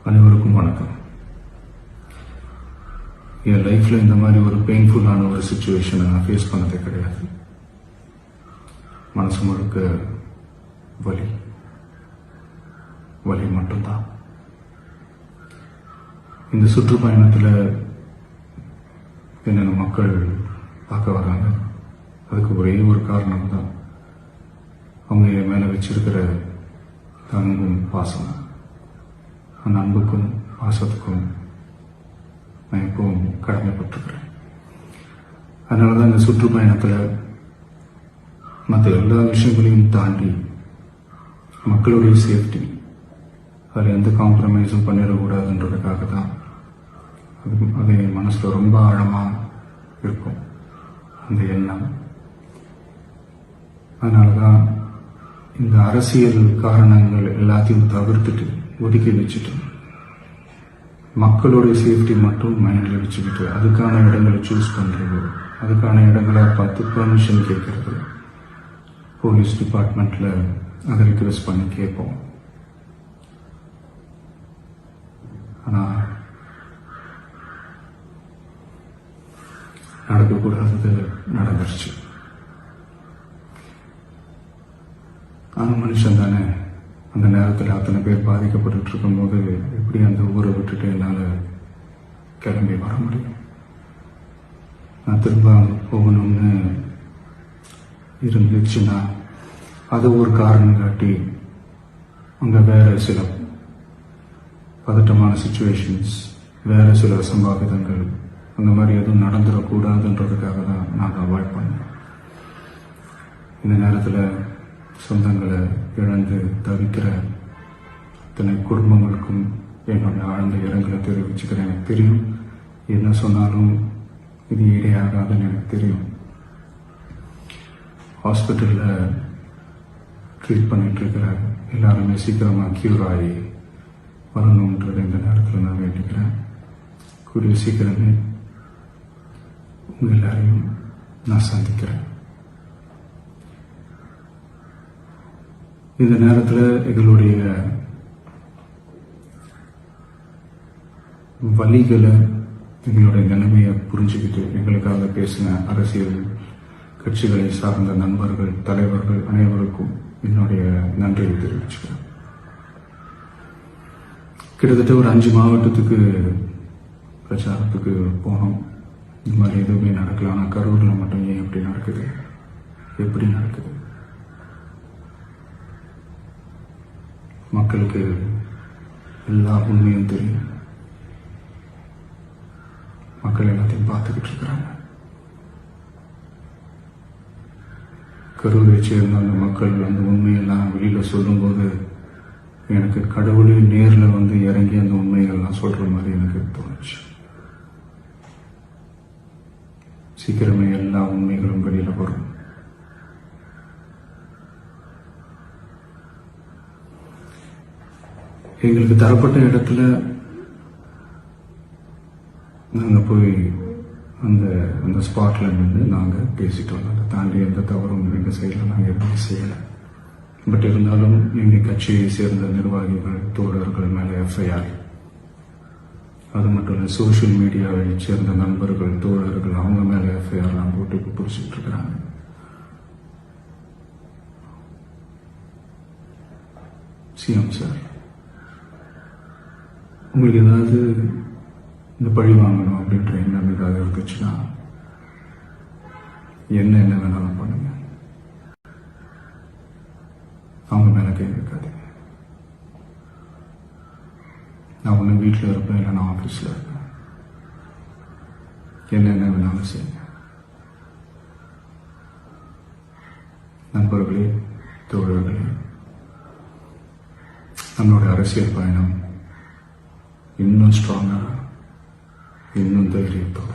அனைவருக்கும் வணக்கம். என் லைஃப்ல இந்த மாதிரி ஒரு பெயின்ஃபுல்லான ஒரு சுச்சுவேஷனை நான் ஃபேஸ் பண்ணதே கிடையாது. மனசு முழுக்க வலி வலி மட்டும்தான். இந்த சுற்றுப்பயணத்தில் என்னென்ன மக்கள் பார்க்க வராங்க, அதுக்கு ஒரே ஒரு காரணம் தான், அவங்க என் மேலே வச்சிருக்கிற அன்பும் பாசம். அந்த அன்புக்கும் பாசத்துக்கும் நான் எப்பவும் கடமைப்பட்டிருக்கிறேன். அதனால தான் இந்த சுற்றுப்பயணத்தில் மற்ற எல்லா விஷயங்களையும் தாண்டி மக்களுடைய சேஃப்டி, அதில் எந்த காம்ப்ரமைஸும் பண்ணிடக்கூடாதுன்றதுக்காக தான் அது என் மனசில் ரொம்ப ஆழமாக இருக்கும் அந்த எண்ணம். அதனால தான் இந்த அரசியல் காரணங்கள் எல்லாத்தையும் தவிர்த்துட்டு ஒதுக்கி வச்சுட்டு மக்களுடைய சேஃப்டி மட்டும் மைண்டில் வச்சுக்கிட்டு அதுக்கான இடங்களை சூஸ் பண்ணுறது, அதுக்கான இடங்களை பார்த்து பெர்மிஷன் கேட்கறது, போலீஸ் டிபார்ட்மெண்ட்டில் அதை ரிக்வெஸ்ட் பண்ணி கேட்போம். ஆனால் நடக்கக்கூடாதது நடந்துருச்சு. ஆனால் மனுஷன் தானே, அந்த நேரத்தில் அத்தனை பேர் பாதிக்கப்பட்டு இருக்கும்போது எப்படி அந்த ஊரை விட்டுட்டு என்னால் கிளம்பி வர முடியும்? நான் திரும்ப அங்கே போகணும்னு இருந்துச்சுன்னா அது ஒரு காரணம் காட்டி அங்கே வேற சில பதட்டமான சுச்சுவேஷன்ஸ், வேற சில சம்பாவிதங்கள், அந்த மாதிரி எதுவும் நடந்துடக்கூடாதுன்றதுக்காக தான் நாங்கள் அவாய்ட் பண்ணோம். இந்த நேரத்தில் சொந்தங்களை இழந்து தவிக்கிற அத்தனை குடும்பங்களுக்கும் என்னுடைய ஆழ்ந்த இரங்கலை தெரிவிச்சுக்கிறேன். எனக்கு தெரியும், என்ன சொன்னாலும் இது ஈடையாகாதுன்னு எனக்கு தெரியும். ஹாஸ்பிட்டலில் ட்ரீட் பண்ணிட்டு இருக்கிற எல்லாருமே சீக்கிரமாக க்யூர் ஆகி வரணுன்றது இந்த நேரத்தில் நான் வேண்டிக்கிறேன். கூடிய சீக்கிரமே உங்கள் எல்லாரையும் நான் சந்திக்கிறேன். இந்த நேரத்தில் எங்களுடைய வலிகளை, எங்களுடைய நிலைமையை புரிஞ்சுக்கிட்டு எங்களுக்காக பேசின அரசியல் கட்சிகளை சார்ந்த நண்பர்கள், தலைவர்கள் அனைவருக்கும் என்னுடைய நன்றியை தெரிவிச்சுக்கிறேன். கிட்டத்தட்ட ஒரு 5 மாவட்டத்துக்கு பிரச்சாரத்துக்கு போனோம். இந்த மாதிரி எதுவுமே நடக்கல. ஆனால் கரூரில் மட்டும் ஏன் எப்படி நடக்குது, எப்படி நடக்குது? மக்களுக்கு எல்லா உண்மையும் தெரியும். மக்கள் எல்லாத்தையும் பார்த்துக்கிட்டு இருக்கிறாங்க. கரூரை சேர்ந்த அந்த மக்கள் அந்த உண்மையெல்லாம் வெளியில் சொல்லும்போது எனக்கு கடவுளே நேரில் வந்து இறங்கி அந்த உண்மைகள்லாம் சொல்கிற மாதிரி எனக்கு தோணுச்சு. சீக்கிரமே எல்லா உண்மைகளும் வெளியில் வரும். எங்களுக்கு தரப்பட்ட இடத்துல நாங்கள் போய் அந்த ஸ்பாட்ல நின்று நாங்கள் பேசிட்டோம். அதை தாண்டி எந்த தவறும் எங்கள் சைடில் நாங்கள் எதுவும் செய்யலை. பட் இருந்தாலும் எங்கள் கட்சியை சேர்ந்த நிர்வாகிகள், தோழர்கள் மேலே எஃப்ஐஆர், அது மட்டும் இல்லை சோஷியல் மீடியாவை சேர்ந்த நண்பர்கள், தோழர்கள், அவங்க மேலே எஃப்ஐஆர்லாம் போட்டு பிடிச்சிட்டு இருக்கிறாங்க. சிஎம் சார், உங்களுக்கு ஏதாவது இந்த பழி வாங்கணும் அப்படின்ற எண்ணம் ஏதாவது இருந்துச்சுன்னா என்ன வேணாலும் பண்ணுங்க. அவங்க மேல கை வைக்காதீங்க. நான் ஒன்று வீட்டில் இருப்பேன், இல்லை நான் ஆஃபீஸில் இருப்பேன். என்ன வேணாலும் செய்யுங்க. நண்பர்களே, தோழர்களே, நம்மளுடைய அரசியல் பயணம் இன்னும் ஸ்ட்ராங்காக, இன்னும் தைரியத்தோட